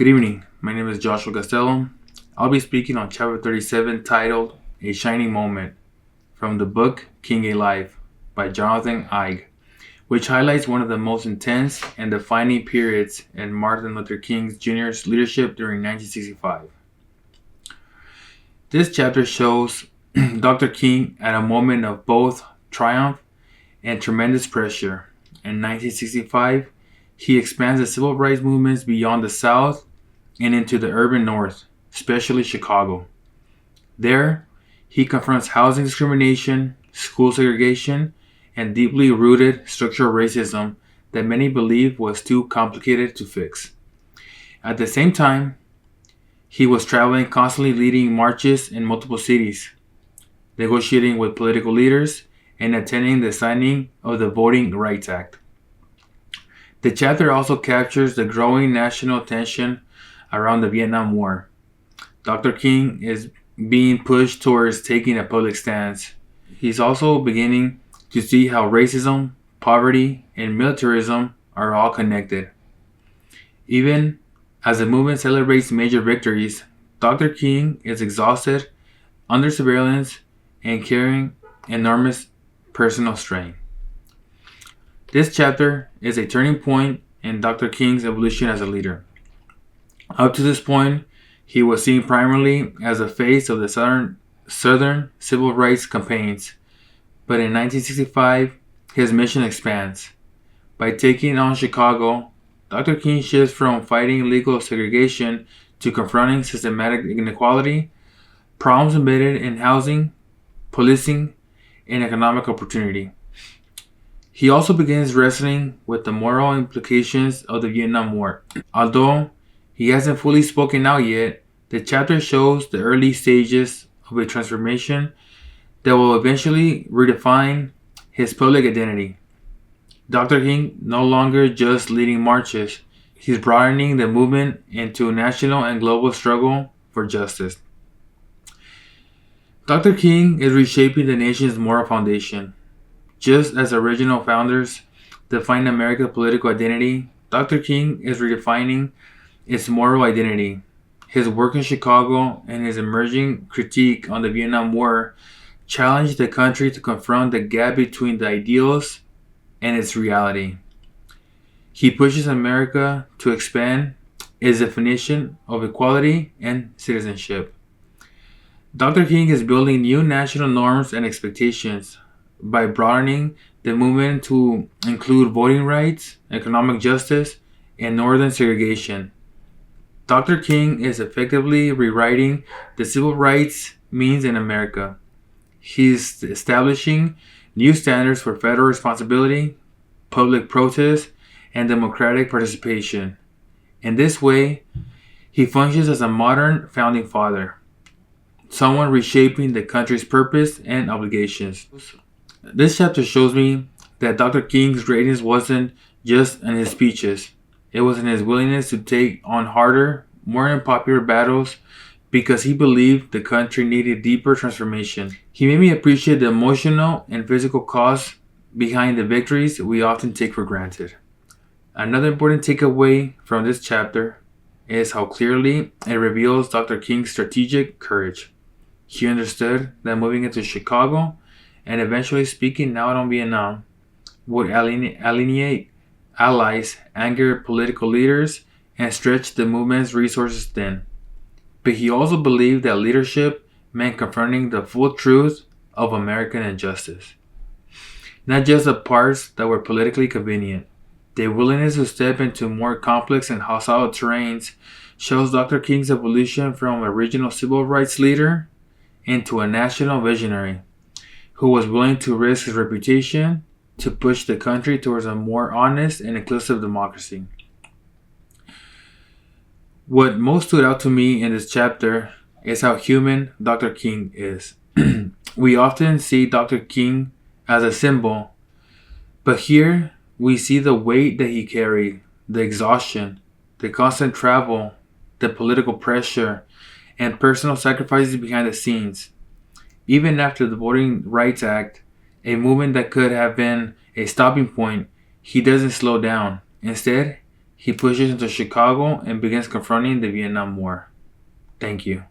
Good evening. My name is Joshua Gastelum. I'll be speaking on chapter 37 titled A Shining Moment from the book King Alive by Jonathan Eig, which highlights one of the most intense and defining periods in Martin Luther King Jr.'s leadership during 1965. This chapter shows Dr. King at a moment of both triumph and tremendous pressure. In 1965, he expands the civil rights movements beyond the South and into the urban North, especially Chicago. There, he confronts housing discrimination, school segregation, and deeply rooted structural racism that many believe was too complicated to fix. At the same time, he was traveling, constantly leading marches in multiple cities, negotiating with political leaders, and attending the signing of the Voting Rights Act. The chapter also captures the growing national tension around the Vietnam War. Dr. King is being pushed towards taking a public stance. He's also beginning to see how racism, poverty, and militarism are all connected. Even as the movement celebrates major victories, Dr. King is exhausted, under surveillance, and carrying enormous personal strain. This chapter is a turning point in Dr. King's evolution as a leader. Up to this point, he was seen primarily as the face of the Southern civil rights campaigns, but in 1965, his mission expands. By taking on Chicago, Dr. King shifts from fighting legal segregation to confronting systematic inequality, problems embedded in housing, policing, and economic opportunity. He also begins wrestling with the moral implications of the Vietnam War. Although he hasn't fully spoken out yet, the chapter shows the early stages of a transformation that will eventually redefine his public identity. Dr. King no longer just leading marches, he's broadening the movement into a national and global struggle for justice. Dr. King is reshaping the nation's moral foundation. Just as original founders defined America's political identity, Dr. King is redefining its moral identity. His work in Chicago and his emerging critique on the Vietnam War challenged the country to confront the gap between the ideals and its reality. He pushes America to expand its definition of equality and citizenship. Dr. King is building new national norms and expectations by broadening the movement to include voting rights, economic justice, and northern segregation. Dr. King is effectively rewriting the civil rights means in America. He's establishing new standards for federal responsibility, public protest, and democratic participation. In this way, he functions as a modern founding father, someone reshaping the country's purpose and obligations. This chapter shows me that Dr. King's greatness wasn't just in his speeches. It was in his willingness to take on harder, more unpopular battles because he believed the country needed deeper transformation. He made me appreciate the emotional and physical costs behind the victories we often take for granted. Another important takeaway from this chapter is how clearly it reveals Dr. King's strategic courage. He understood that moving into Chicago and eventually speaking out on Vietnam would alienate allies, anger political leaders, and stretch the movement's resources thin. But he also believed that leadership meant confronting the full truth of American injustice, not just the parts that were politically convenient. The willingness to step into more complex and hostile terrains shows Dr. King's evolution from a regional civil rights leader into a national visionary who was willing to risk his reputation to push the country towards a more honest and inclusive democracy. What most stood out to me in this chapter is how human Dr. King is. We often see Dr. King as a symbol, but here we see the weight that he carried, the exhaustion, the constant travel, the political pressure, and personal sacrifices behind the scenes. Even after the Voting Rights Act, a movement that could have been a stopping point, he doesn't slow down. Instead, He pushes into Chicago and begins confronting the Vietnam War. Thank you.